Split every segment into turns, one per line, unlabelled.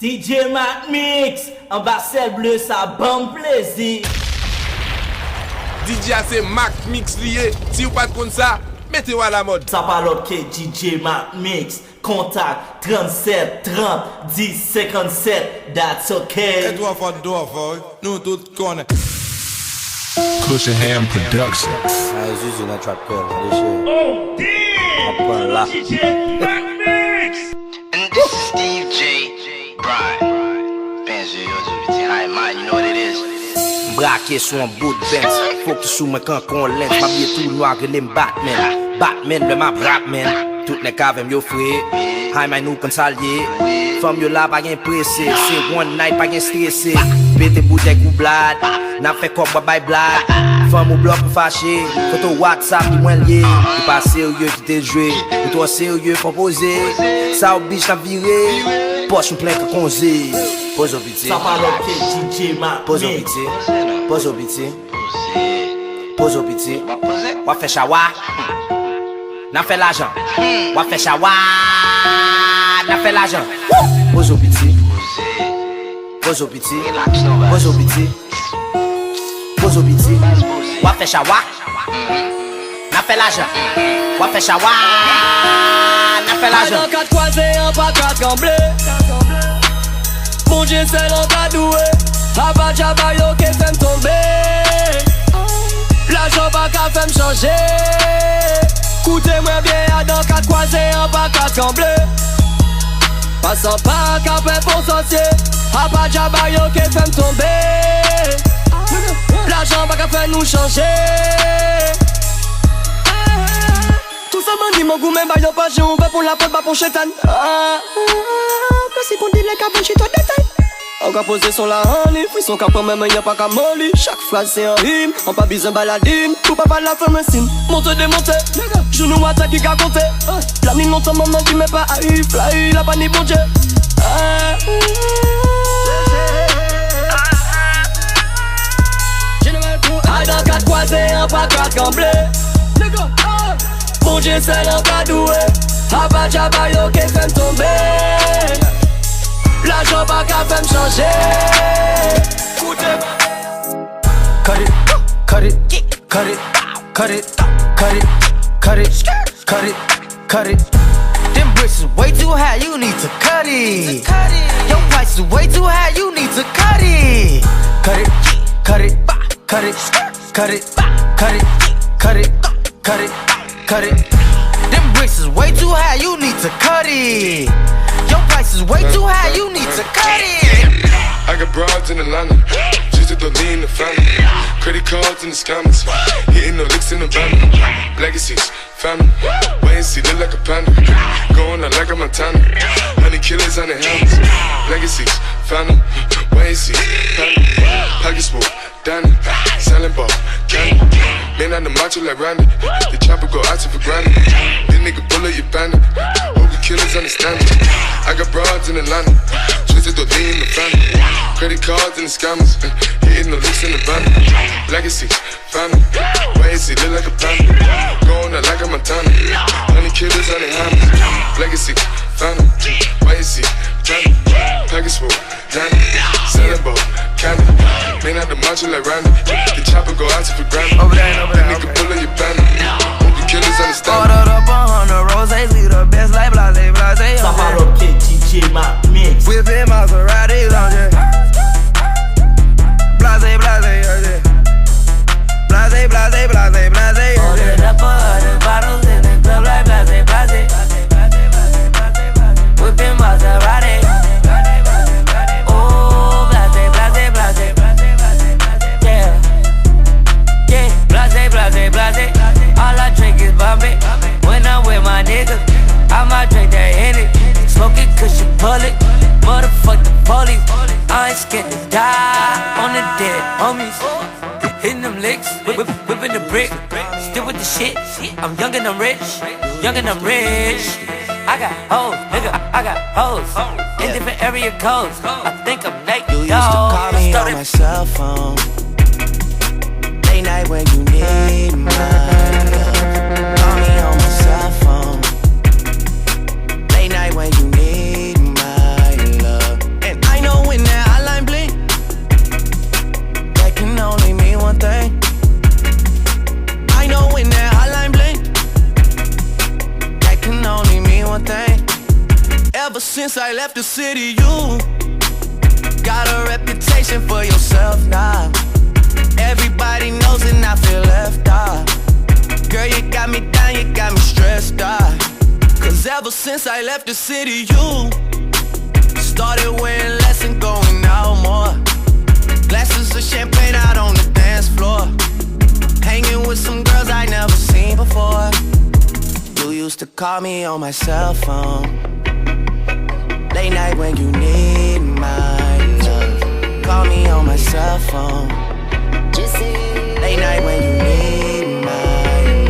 DJ Mixx, en Barcel bleu, ça bon plaisir.
DJ c'est Marck Mixx lié. Si vous pas de ça, mettez-vous à la mode.
Ça parle que DJ Mixx. Contact 37 30 10 57. That's okay.
Et toi for nous tous connaissons.
Cushion Production.
It's usually not trap girl. This shit.
Oh damn! DJ Mixx.
And this is Steve J. Brian. Benz, hi man, you know what it is.
Braqué sur un bout de Benz. Faut que tu sous moi quand on lente. Ma vie tout noir que les Batman. Batman, le map rapman. Toutes les caves yo frère. Hi man, nous quand s'allier. Femme yo là pas gen pressé. C'est one night pas gen stressé. Pété bouteille ou blad. N'a fait quoi bye blad. Femme au bloc fâché. Photo WhatsApp ou moins lié. Ou pas sérieux qui t'es joué. Ou toi sérieux proposé. Ça au biche n'a viré. Poche ou plein que conzé. Pose au pitié.
Ça parle que DJ Mixx.
Pose au pitié. Pose au pitié. Pose au pitié. Wa fait chawa. N'a fait l'argent. Wa fait chawa. N'a fait l'argent. Pose au pitié. Pose au pitié. Pose au pitié. Pose au pitié. Wa fait chawa. N'a fait l'argent. Wa fait chawa. N'a fait l'argent.
Dans 4 croisés, un pas 4 gamblés. Mon Dieu, c'est l'encadoué. Abba Jabba yo qui fait me tomber. L'argent pas qu'à fait me changer. Écoutez-moi bien, dans 4 croisés, un pas 4 gamblés. Passant pas qu'à faire pour sorcier. Abba Jabba yo qui fait me tomber. L'argent pas qu'à faire nous changer. Tout ça m'a dit mon goût, même pas y'en pas j'ai ouvert pour la pote, pas pour chétan. Merci pour dire les cabins chez toi détail. On va poser son la honey, puis son capot même y'a pas qu'à molly. Chaque phrase c'est un rime, on pas besoin baladine. Tout pas la femme sim, monte démonte. Genou attaque qui a compté. La mine monte maman qui met pas à y fly, la pas ni bon Dieu. Dans 4 croisés, un pas 4 gamblés. Mon Dieu c'est l'encadoué. Abba Jabba yo qui fait me tomber. L'argent pas qu'à faire me changer.
Cut it, cut it, cut it, cut it, cut it, cut it, cut it, cut it. Them bricks is way too high, you need to cut it. Your price is way too high, you need to cut it. Cut it, cut it, cut it, cut it, cut it, cut it, cut it, cut it. Them bricks is way too high, you need to cut it. Your price is way too high, you need to cut it.
I got broads in Atlanta, just to lean the family. Credit cards in the scammers, hitting the licks in the van. Legacies, family, wait and see, look like a panda. Going out like a Montana, honey killers on the helmets. Legacies, family, wait and see, family. Pockets full, Danny, selling ball, candy. Man on the macho like Randy, the chopper go out for granted. This nigga bullet you bandit, hope the killers understand it. I got broads in Atlanta, twisted the lean in the family. Credit cards and the scammers, hitting the licks in the van. Legacies, family, wait and see, look like a panda. Going out like a Montana, honey killers on the hammers. Legacies, family, wait and see, family. Package full, Danny, selling ball, candy. Man out the macho like Randy, the chopper go out for granted. The nigga pull on your bandit, hope the killers understand.
Ordered up 100 roses, lead the best like blase, blase.
Ça parle que DJ Mixx.
Whipping Maserati lounge. Blase, blase, blase, blase, blase, blase.
Ordered up 100 bottles in the club like blase, blase. Whipping Maserati. Oh, blase, blase, blase. Yeah, yeah, blase, blase, blase. All I drink is Bombay. When I'm with my niggas, I might drink that Henny. Smoking cushion bullet, motherfuck the police. I ain't scared to die on the dead homies. Hitting them licks, whipping the brick. Still with the shit, I'm young and I'm rich. Young and I'm rich. I got hoes, nigga, I got hoes. In different area codes, I think I'm naked.
You used to call me on my cell phone. Late night when you need my love. Call me on my cell phone. Late night when you need my love. And
left the city, you got a reputation for yourself now. Everybody knows and I feel left out. Girl, you got me down, you got me stressed out. Cause ever since I left the city, you started wearing less and going out more. Glasses of champagne out on the dance floor. Hanging with some girls I never seen before. You used to call me on my cell phone. Late night when you need my love. Call me on my cell phone. Late night when you need my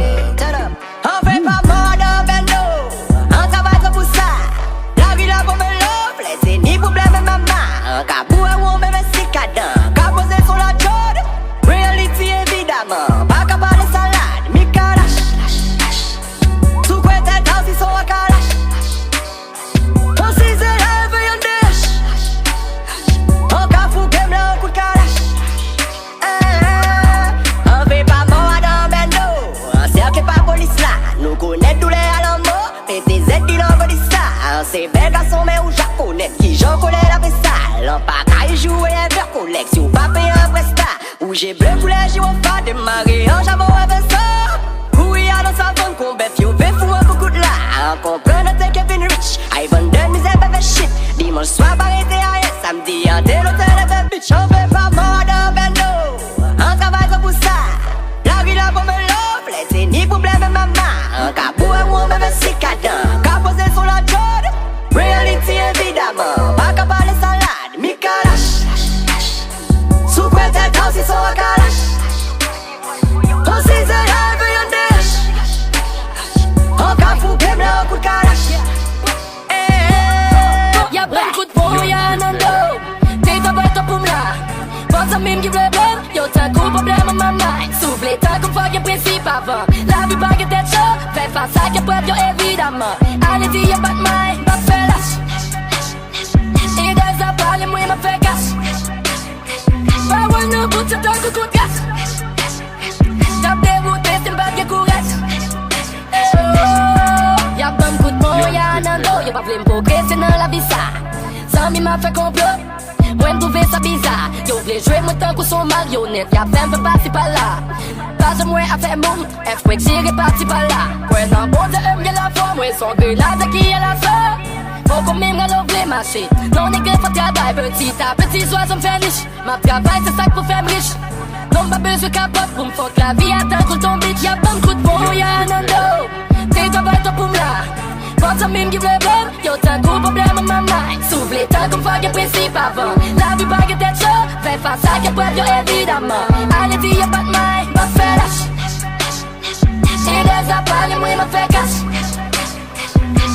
love.
Turn up. On fait pas mort ben non. On travaille comme pour ça. La vie là pour me love. Laissez ni problème maman. Un cabou à ou même si cadent. Qu'à poser sur la jode. Reality évidemment. Pas qu'à parler salade. Mi calache. Sous quoi t'es dans si son calache. On s'y se lève et on déche. On qu'a fou qu'aime le coup de calache. On fait pas mort dans bendo. On sait que pas police là. Nous connaît tous les alarmes. Mais tes aides qui l'envoient du ça. C'est bel garçon mais ou japonais. Qui j'en connais la presta. L'en pas qu'à y jouer un verre collection. Pas payer un presta. Où j'ai bleu pour les jours pas démarrer. En jamais un ça. Où y a dans sa bonne combat. Yo fait fou un beaucoup de là. On comprend notre Kevin Rich. I vend de misère bébé shit. Dimanche soir arrêté à yes. Samedi en tel hôtel de bitch. On fait pas mort dans bendo. On travaille comme pour ça. La vie là pour me love. Laissez ni problème maman. Un cabou à ou même si cadent. Qu'à poser sur la jode. Reality évidemment. Pas qu'à parler salade. Mi calache. Sous quoi t'es dans si son calache. On s'y se lève et on déche. On qu'a fou qu'aime le coup de calache. Y'a plein de coups de poing, y'a un ando. T'es ta boîte pour m'la. Pense à mime qui bleu bleu. Yo t'as un gros problème à ma main. Soufflez t'as qu'on voit y'a principe avant. La vie pas que t'es chaud. Fais face à qu'à preuve yo évidemment. Allez-y y'a pas de maille, pas de fait lâche. Et dans sa parle moi m'a fait casse. Pas ouais nous bout c'est un coup de casse. Tape des bouteilles c'est pas que courette. Y'a plein de coups de poing, y'a un ando. Y'a pas plein de progresser dans la vie ça. Sans mi m'a fait complot. Moi m'trouver ça bizarre. Yo voulais jouer moi tant qu'on son marionnette. Y'a plein de passer par là. Pas de moi à faire moum. F-Wake j'ai reparti par là. Ouais non bon de y'a la forme. Ouais son gueule là de qui y'a la sœur. Faut qu'on m'aime l'ouvrir marché. Non négé faut travailler petit à petit. Soit ça me fait riche. Ma travail c'est ça pour faire riche. Non pas besoin capote pour me faire la vie. Attends qu'on tombe vite. Y'a plein de coups de poing, y'a un ando. T'es ta boîte pour m'la. Pense à mime qui bleu bleu. Yo t'as un gros problème à ma main. Soufflez t'as qu'on voit y'a principe avant. La vie pas que t'es chaud. Fais face à qu'à preuve yo évidemment. Allez-y y'a pas de maille, pas de fait lâche. Et dans sa parle moi m'a fait casse.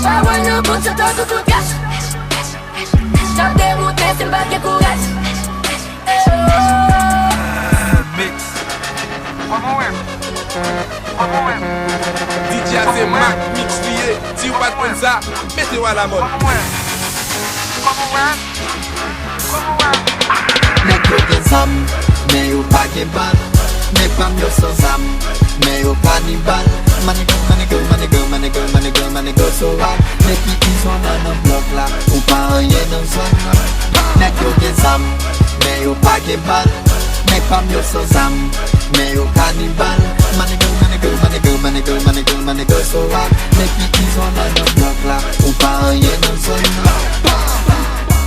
Pas ouais nous bout c'est un coup de casse. Tape des bouteilles c'est pas que courette.
Mixx. DJ c'est Marck, Mixx lié. Si vous pas de ça, mettez-vous à la mode.
Nèg yo gen zam, mais yo pas gen bal. Mes femmes yo sans zam, mais yo cannibal. Manigo so hard. Les petits sont dans un bloc là, ou pas rien dans zone là. Nèg yo gen zam, mais yo pas gen bal. Mes femmes yo sans zam, mais yo cannibal. Manigo so hard. Les petits sont dans un bloc là, ou pas rien dans zone là.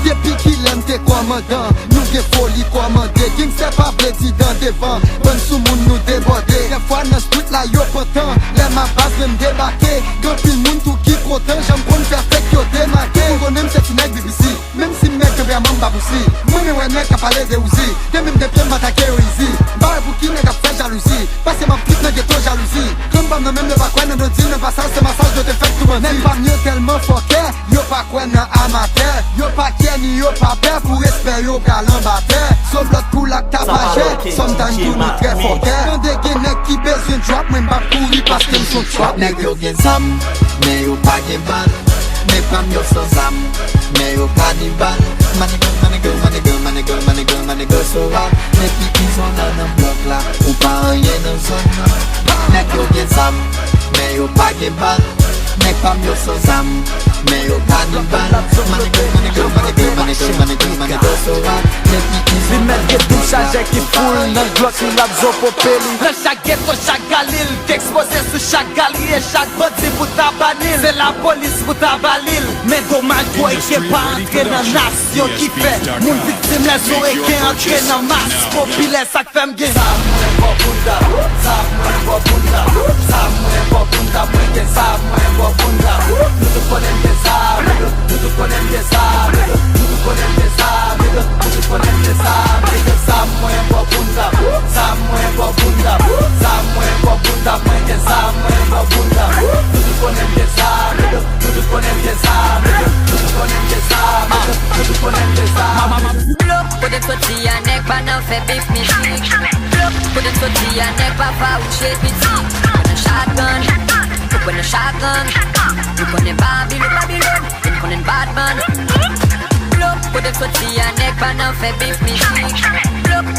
Depuis qu'il aime tes commandants, nous gen folie commandé. King c'est pas président devant, bonne sous moun nous déborder. Des fois dans street là yo potent, les ma base même débarquer. Grand pile moun tout qui content, j'aime qu'on faire fait yo démarqué. On aime c'est une BBC, même si mec que vraiment baboussi. Moi mais ouais mec a parlé de Uzi, des même des pieds m'attaquer au easy. Barre pour qui nèg a fait jalousie, parce que ma petite nèg est trop jalousie. Comme bam même ne pas quoi ne dit ne pas ça c'est massage de te faire tout mentir. Nèg pas mieux tellement foqué, yo pas quoi nan amateur, yo pas ni yo pas peur pour espérer yo galant batteur. Sauf l'autre coup la tabaget, sometimes tout nous très fort. Quand des nèg qui besoin drop, même pas courir parce qu'ils sont trop. Nèg yo gen zam, mais yo pas gen bal. Mes femmes yo sans zam, mais yo cannibal. Manigo so hard. Les petits sont dans un bloc là, ou pas rien dans zone là. Nèg yo gen zam, mais yo pas gen bal. Nek pa myo sans zam, men yo kanibal. Money girl, money girl, money girl, money girl, money girl, money girl, so hot.
Li met get tou chaje ki foul nan glok li la bzo popeli. Nan chak ghetto, chak galil, t'expose sou chak galerie et chak bandi pou tabanil. C'est la police pou tabalil. Men dommaj boy ki pa entre nan nasyon ki fe moun victime les oreilles entre nan mas populaire sak fem gen. Sa mwen popunda, sa mwen popunda, sa mwen popunda, mwen gen sa mwen popunda. Nou te konen gen sa, nou te konen gen sa, nou te konen gen sa, nou te konen gen sa. Sa mwen popunda, sa mwen popunda, sa mwen popunda, mwen gen sa mwen popunda. Nou te konen gen sa, nou te konen gen sa, nou te konen gen sa, nou te konen gen sa.
Put it for tea and neck, but now for beef me. Put it for tea and neck, papa, we shape it. With a shotgun, with a shotgun. Look on the Babylon, look on the bad man. Put it for tea and neck, but now for beef me.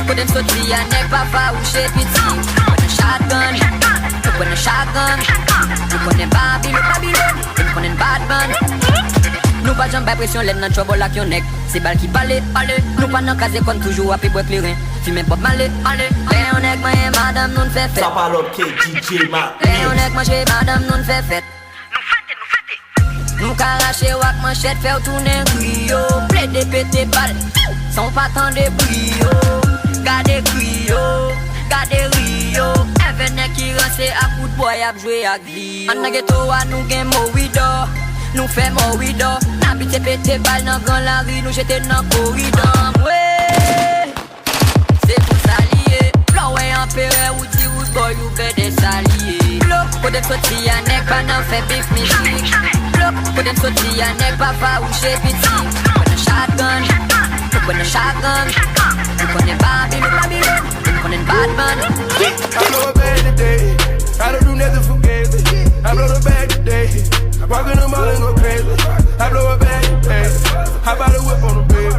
Put it for tea and neck, papa, we shape it. With a shotgun, with a shotgun. Look on the Babylon, look on the bad man. Nou pa jam bay presyon led nan trouble ak yon nek. Se bal ki pale, nou pa nan kaze kon toujou api bwek lirin. Fime pop male, le yon nek manye madame nou n'fe fet.
Sa palot ke DJ Marck
Le yon nek manje madame nou n'fe fet. Nou ka rache wak manchet fè ou tourne griyo. Ple de pete bal, son pa tan de brio. Gade griyo, gade rio. Even nek ki ranse ak kout boy ap jwe ak vi. An nan ghetto wa nou gen mowido. Nou fè mowido, nan bite pete bal nan gran la ri, nou jete nan koridor. Mwe, se pou salye, flowe an pere ou ti wood boy ou bede salye. Pou dem soti a nek pa nan fè beef music. Pou dem soti a nek papa ou shepiti. When a shotgun, when a shotgun. You konen Babylon, you konen bad man.
I blow a bag today, I don't do nothing for crazy. I blow the bag today. Walk in the mall and go crazy. I blow a bag today. I buy the whip on the baby.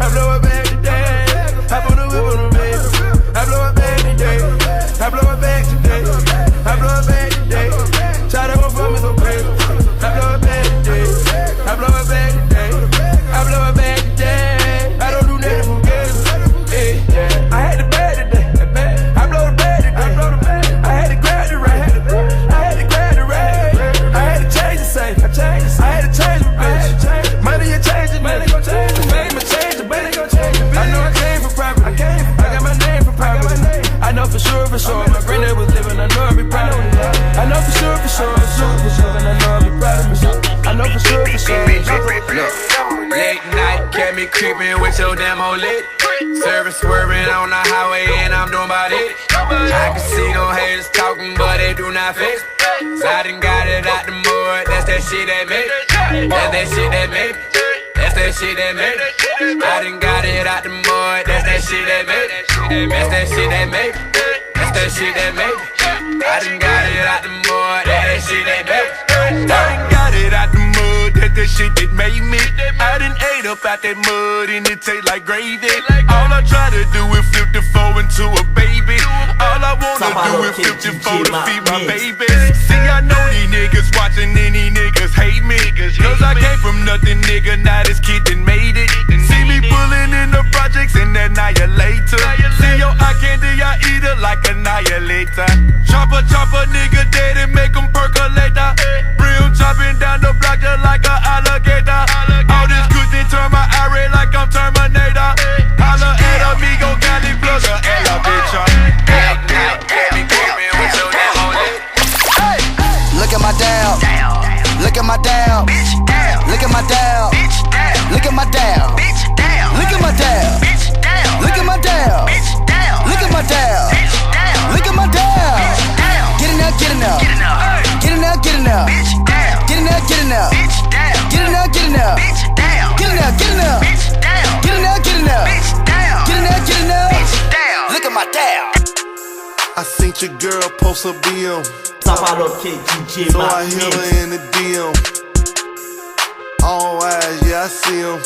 I blow a bag today. I put the whip on the baby. I blow a bag today. I blow a bag today. I blow a bag today. Try to go for me so crazy. I blow a bag today. I blow a bag today. I blow a bag today. I don't do nothing for crazy. Hey, yeah. I had the bag today. I blow the bag today. I had to grab the rag. I had to grab the rag. I had to change the safe. I had to change my bitch. Money you change it, money gon' change it. Fame and change it, money gon' change it. I know I came from property. I got my name from property. I know for sure, my granddad was living, I know I'll be proud of me. I know for sure, and I know I'll be proud of me. I know for sure. Look, late night, kept me creeping with your damn old lit. Service swerving on the highway and I'm doing about it. I can see them haters talking, but they do not fix. So I done got it out the mud, that's that shit that make. That's that shit that make. That's that shit that make. I done got it out the mud, that's that shit that make. That's that shit that make. That's that shit that make. I done got it out the mud, that's that shit that make. I done got it out the mud, that's that shit that made me. I done ate up out that mud and it taste like gravy. All I try to do is flip the 4 into a baby. All I wanna do is flip the 4 to feed my baby. See, I know these niggas watching and these niggas hate me. Cause I came from nothing, nigga, now this kid done made it. See me pulling in the projects and annihilator. See your eye candy, I eat it like annihilator. Chopper, nigga dead and make them percolator. Brim chopping down the block just like an alligator. All this good they turn my eye like I'm Terminator. Holla at amigo, got it plus a elevator.
Look at my down. Look at my down. Look at my down. Look at my down. Look at my down. Look at my down. Look at my down. Look at my down. Get in there, get in there. Get in there, get in there. Get in there, get in there. Get in there, get in there. Get in there, get in there. Get in there, get in there. Get in there, get in there. Look at my down.
I seen your girl post a BM.
Sa palot ke DJ
So I
Marck
hit
Mixx.
her in the DM. All eyes, yeah, I see him.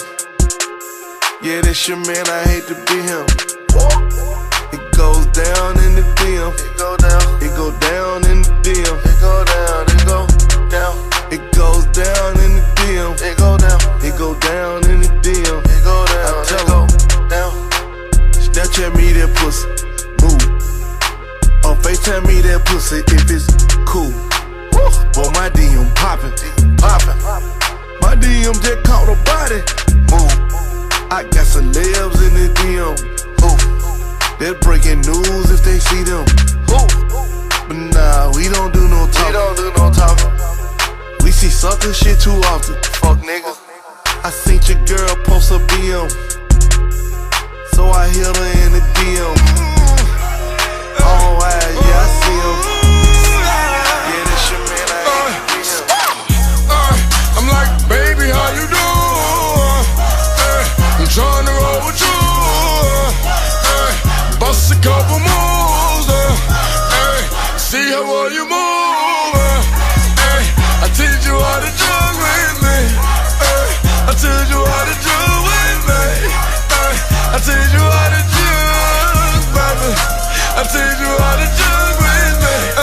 Yeah, that's your man, I hate to be him. It goes down in the DM. It go down. It go down in the DM. It go down. It go down. It goes down in the DM. It go down. It go down in the DM. It go down. I tell her, down. Snapchat me that pussy. Move. On FaceTime me that pussy if it's cool. Boy, my DM poppin'. My DM just caught a body. Move. I got celebs in the DM. They're breaking news if they see them. But nah, we don't do no talking. We see sucker shit too often. Fuck niggas. I seen your girl post a BM, so I hit her in the DM. Oh, yeah, I see him. Yeah, that's your man. I'm like, baby, how you doing? I'm trying to roll with you. Bust a couple moves. See how well you move. I teach you how to jug with me. I teach you how to jug with me. I teach you how to jug, baby. I teach you how to jug with me.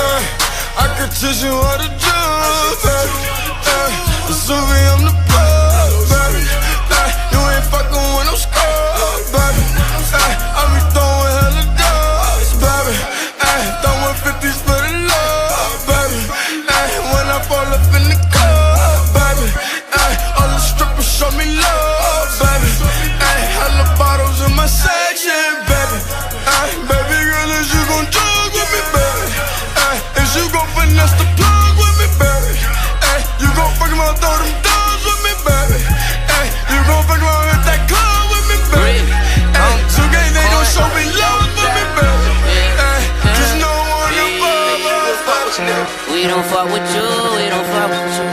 I can teach you how to jug, baby. Suvi, I'm the plug, baby. You ain't fucking with no scrub, baby. I be throwing hella dubs, baby. Throwing 50s for the love, baby. When I fall up in the club, baby. All the strippers show me love, baby. Hella bottles in my section, baby. Baby girl, is you gon' jug with me, baby? Is you gon' finesse the plug with me, baby? You gon' fuck around, throw them doors with me, baby? You gon' fuck around, hit that club with me, baby? So gang, they gon' show me love with me, baby. Just no one above us.
We don't fuck with you, we don't fuck with you.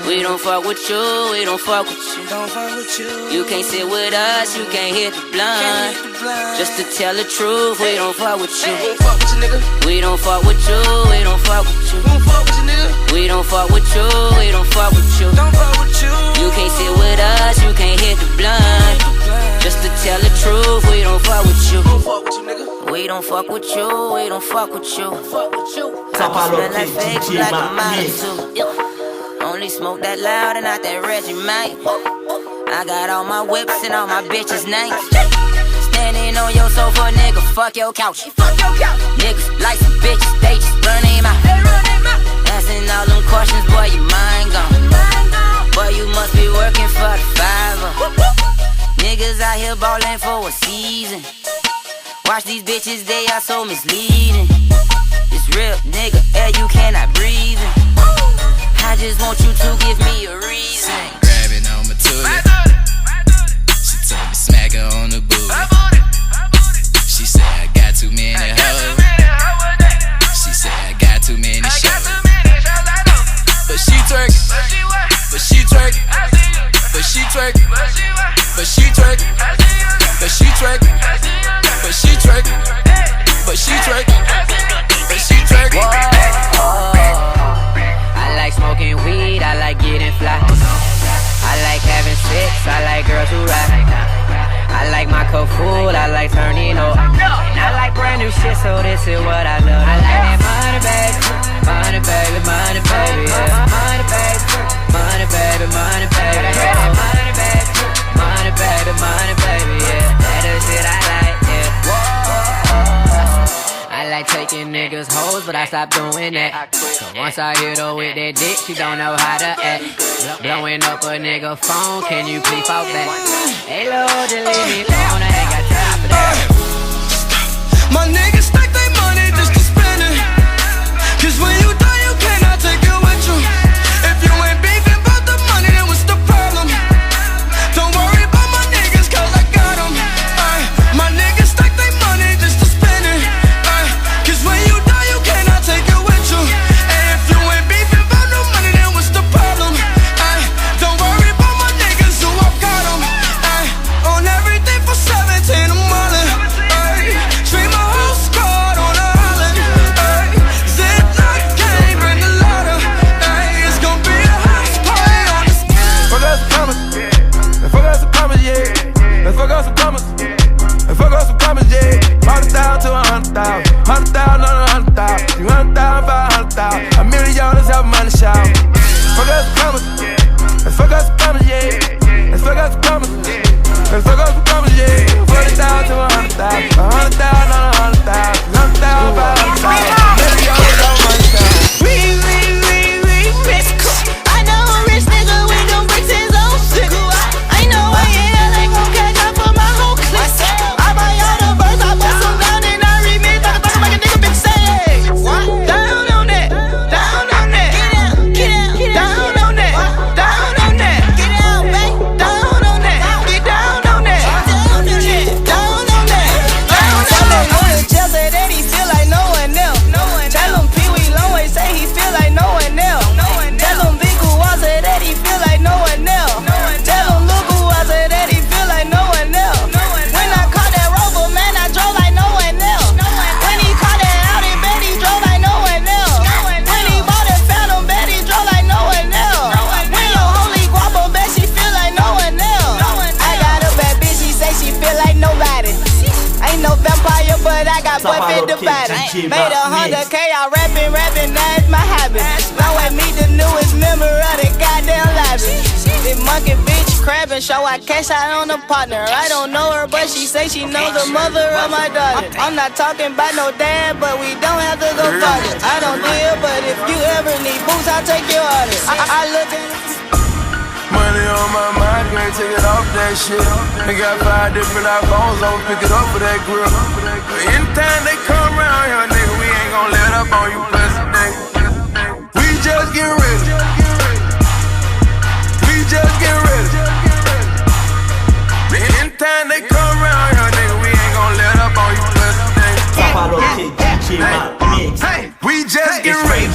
We don't fuck with you, we don't fuck with you. You can't sit with us, you can't hit the blunt. Just to tell the truth, we don't fuck with you. We don't fuck with you, we don't fuck with you. We don't fuck with you, we don't fuck with you. You can't sit with us, you can't hit the blunt. Just to tell the truth, we don't fuck with you. We don't fuck with you, we don't fuck with you. I can smell that fake like a model too. Only smoke that loud and not that Reggie, mate. I got all my whips and all my bitches' names. Standing on your sofa, nigga, fuck your couch. Niggas like some bitches, they just run them out. Asking all them questions, boy, your mind gone. Boy, you must be working for the fiver. Niggas out here ballin' for a season. Watch these bitches, they are so misleading. It's real, nigga, air you cannot breathe in. I just want you to give me a reason.
Grabbing on my tootie. She told me smack her on the booty. She said I got too many hoes. She said I got too many shows. But she twerk. But she twerk. But she twerk. But she twerk. But she twerk. But she twerk. But she twerk. But she twerk.
I like smoking weed, I like getting fly. I like having sex, I like girls who ride. I like my cup full, I like turning up. And I like brand new shit, so this is what I love. I like that money, baby. Money, baby, money, baby, yeah. Money, baby. Money, baby, money, baby, yeah. Money, baby. Money, baby, money, baby, yeah. That is shit I like, yeah. I like taking niggas' hoes, but I stopped doing that. So once I hit her with that dick, she don't know how to act. Blowing up a nigga phone, can you please fall back? Hey Lord, just leave me alone, I ain't got time for that.
My niggas stack they money just to spend it. Cause when you die, you cannot take it with you. If you ain't beefing about the money, then what's the problem? Don't worry about my niggas, cause I got them. My niggas stack they money just to spend it. Cause when you die, you cannot take it with you. And if you ain't beefing about no money, then what's the problem? Don't worry about my niggas who I got them. On everything for 17 a month. Stream my whole
DJ
Made
Marck
100K, I rapping, that's my habit. Now I meet the newest member of the goddamn lobby. This monkey bitch crabbing, show I cash out on the partner. I don't know her, but she say she knows the mother of my daughter. I'm not talking about no dad, but we don't have to go farther. I don't deal, but if you ever need boots, I'll take your order. I look at
Money on my mind, can't take it off that shit. They got 5 different iPhones, I'ma pick it up for that grill. But anytime they come around here, nigga, we ain't gon' let up on you pussy nigga. We just get ready. We just get ready. Anytime they come around here, nigga, we ain't gon' let up on you pussy nigga.
DJ Marck Mixx.
We just get
it's
ready.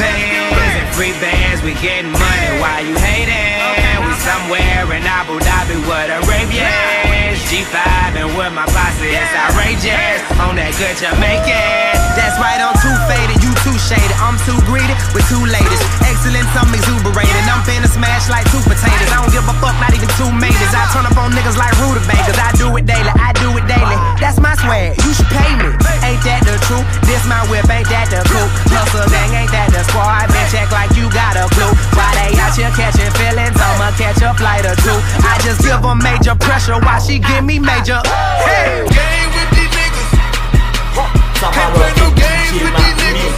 Free bands, we getting money. Why you hating? We somewhere in Abu Dhabi with Arabians. G5 and with my posse, it's outrageous. On that good Jamaican.
That's right, I'm too faded, you too shaded. I'm too greedy with 2 ladies. Excellence, I'm exuberated. I'm finna smash like 2 potatoes. I don't give a fuck, not even 2 majors. I turn up on niggas like rutabagas. I do it daily, I do it daily. That's my swag, you should pay me. Ain't that the truth? This my whip, ain't that the coupe? Hustle gang, ain't that the squad? Bitch, act like you got a clue. Why they out here catching feelings? I'ma catch a flight or 2. I just give them major pressure while she give me major. Hey!
Game with these niggas.
Can't
play no games with these niggas.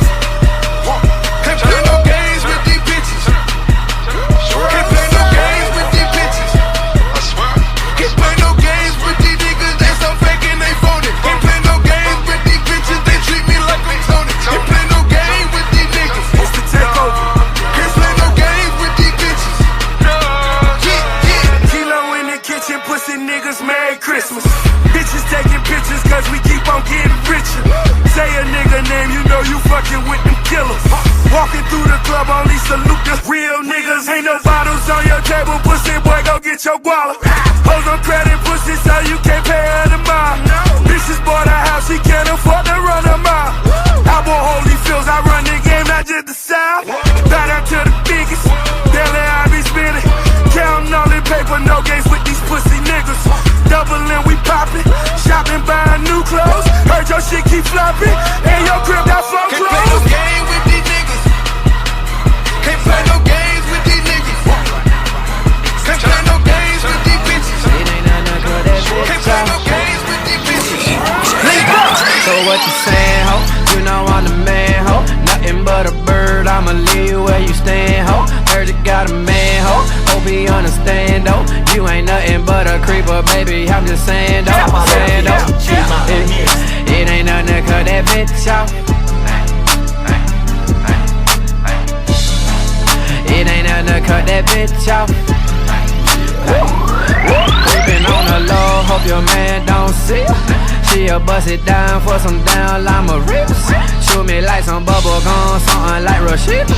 Can't play no games with these bitches. Can't play no games with these bitches. I swear. Can't play no games with these niggas. They so fake and they phony. Can't play no games with these bitches. They treat me like I'm Tony. Can't play no games with these niggas. It's the takeover. Can't play no games with these bitches. Kilo in the kitchen, pussy niggas, Merry Christmas. Bitches taking pictures cause we keep on getting richer. Say a nigga name, you know you fucking with them killers. Walking through the club, only salute the real niggas. Ain't no bottles on your table, pussy boy, go get your guala. Hoes on credit, pussy, so you can't pay her the mile. Bitches bought a house, she can't afford to run a mile. I want holy feels, I run the game, not just the south. Bow down to the biggest, daily I be spinning. Counting all the paper, no games with these pussy niggas. Doubling, we poppin', shopping, buying new clothes. Heard your shit keep flopping, and your crib got phone clothes. Can't play no game with these niggas. Can't play no games with these niggas. Can't play no games with these bitches. Can't play no games with these bitches.
So what you saying, ho? You know I'm the man, ho. Nothing but a bird, I'ma leave you where you stand, ho. Heard you got a man, ho. Hope he understand, though. You ain't nothing but a creeper, baby. I'm just saying, though. Saying, though. It ain't nothing to cut that bitch off. It ain't nothing to cut that bitch off. Creeping on the low, hope your man don't see. She'll bust it down for some down llama rips. Shoot me like some bubble gum, something like Rashida.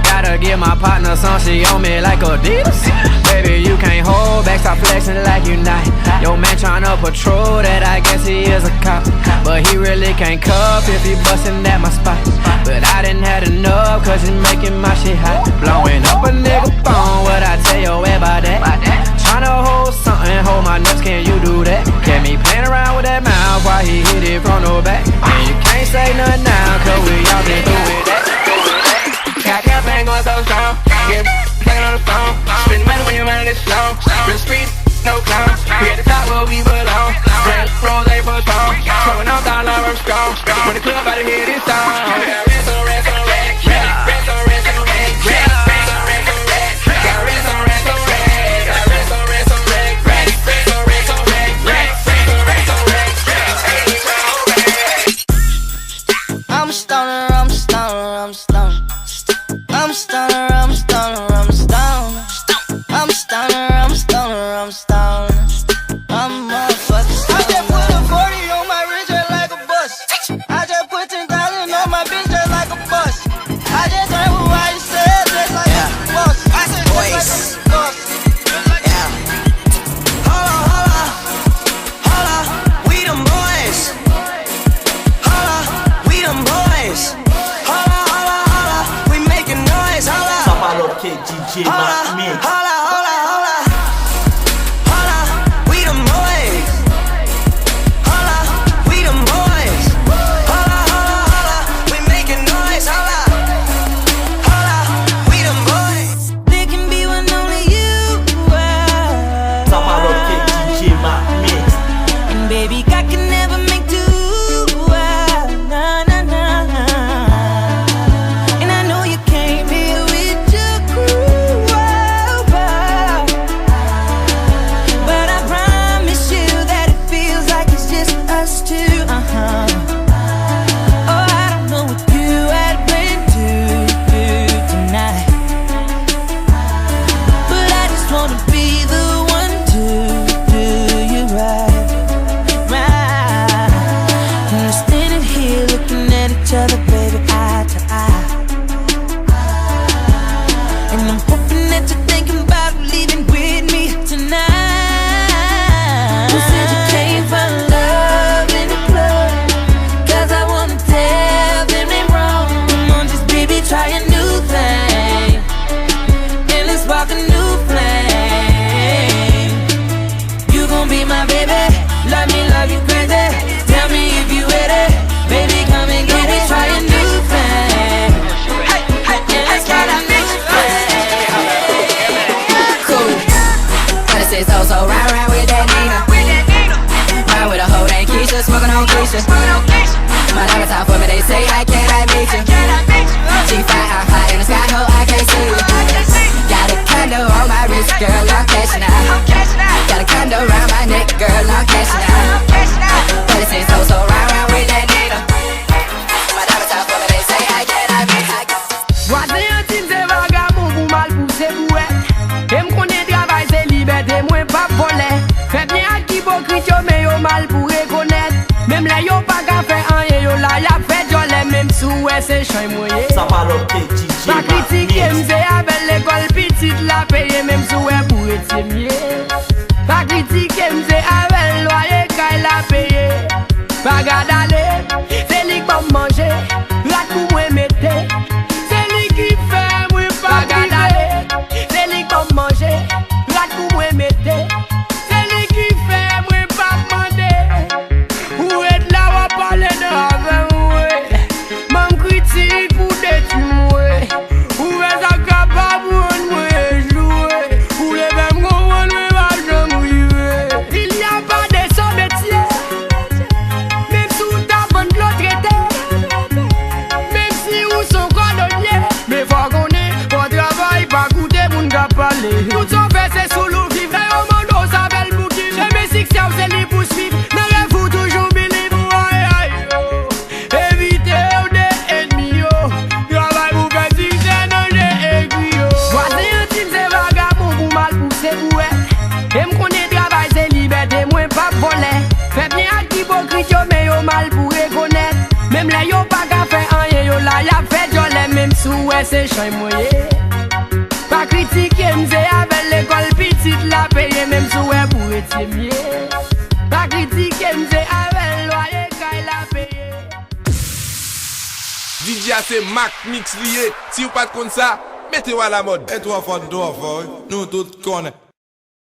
Gotta give my partner some, she on me like Adidas. Baby, you can't hold back, stop flexing like you not. Your man tryna patrol that, I guess he is a cop. But he really can't cuff if he bustin' at my spot. But I didn't have enough, cause it's making my shit hot. Blowing up a nigga phone, what I tell your about that? Tryna hold something, hold my nuts, can you do that? Get me playing around with that mouth while he hit it from the back. And you can't say nothing now, cause we all been through with that.
Got campaign going so strong. Get playing on the phone. Spend money when your mind is slow. Real street, no clown. We at the top where we belong. Grand rose ain't postponed. Throwing out dollar, I'm strong. When the club out of here, this song. Rest on rest on rest. Rest on rest on rest. Rest on rest on rest. Got rest on rest on rest. Got rest on rest on rest. Rest on rest on rest. Rest on rest on rest.
I'm a stoner, I'm a stoner, I'm a stoner. I'm a stoner, I'm a stoner, I'm a stoner. I'm a stoner, I'm a stoner, I'm a stoner. I'm a motherfucker. I just put a 40 on my wrist just like a bus. I just put 10,000 on my bitch just like a bus. I just heard what you said just like a bus. I said voice.
Yeah. Holla, holla, we them boys. Holla, we them boys. Holla, holla, holla, we making noise. Holla,
DJ Marck Mixx.
holla, holla, holla, holla, we them boys. Holla, we them boys. Holla, holla, holla,
hypocrite yo, mais yo mal pour reconnaître. Même là yo pas qu'à faire rien, yo là y'a fait yo les mêmes sous ouais c'est chan moyen.
Ça parle au DJ
pas critiquer m'se avec l'école petite la payer même sous ouais pour étimier. Pas critiquer m'se avec loyer kay la payer. Pas gadaler, c'est lui qui manger, la pour moi mettez. C'est lui qui fait moi pas gadaler, c'est lui qui manger, la pour moi mettez. C'est lui qui fait moi pas demander. Où est là on parler de avec moi. M'en critique pour détruire moi. Où est ça capable pour moi jouer. Où les mêmes qu'on va jamais arriver. Il n'y a pas de son métier. Même sous ta bonne l'autre traité. Même si où sont cordonniers. Mais faut qu'on est pour travail pas goûter pour nous parler. Tout son fait c'est sous l'eau vivre. Et au monde on s'appelle Bouki. J'ai mes six c'est les poursuivre. Toujours believe évitez des ennemis. Travail pour faire si c'est dans les aiguilles. Voici un type c'est vagabond pour mal pousser pour être. Et m'connait travail c'est liberté, moi pas voler. Fait bien à hypocrite mais yo mal pour reconnaître. Même là yo pas qu'à faire rien yo là y'a fait yo les mêmes sous ouais c'est chan moyen. Pas critiquer m'se avec l'école petite la payer même sous ouais pour étimier. Pas critiquer m'se avec loyer kay la payer.
DJ c'est Marck Mixx lié. Si vous pas de ça, mettez-vous à la mode.
Et toi, nous tous connaissons.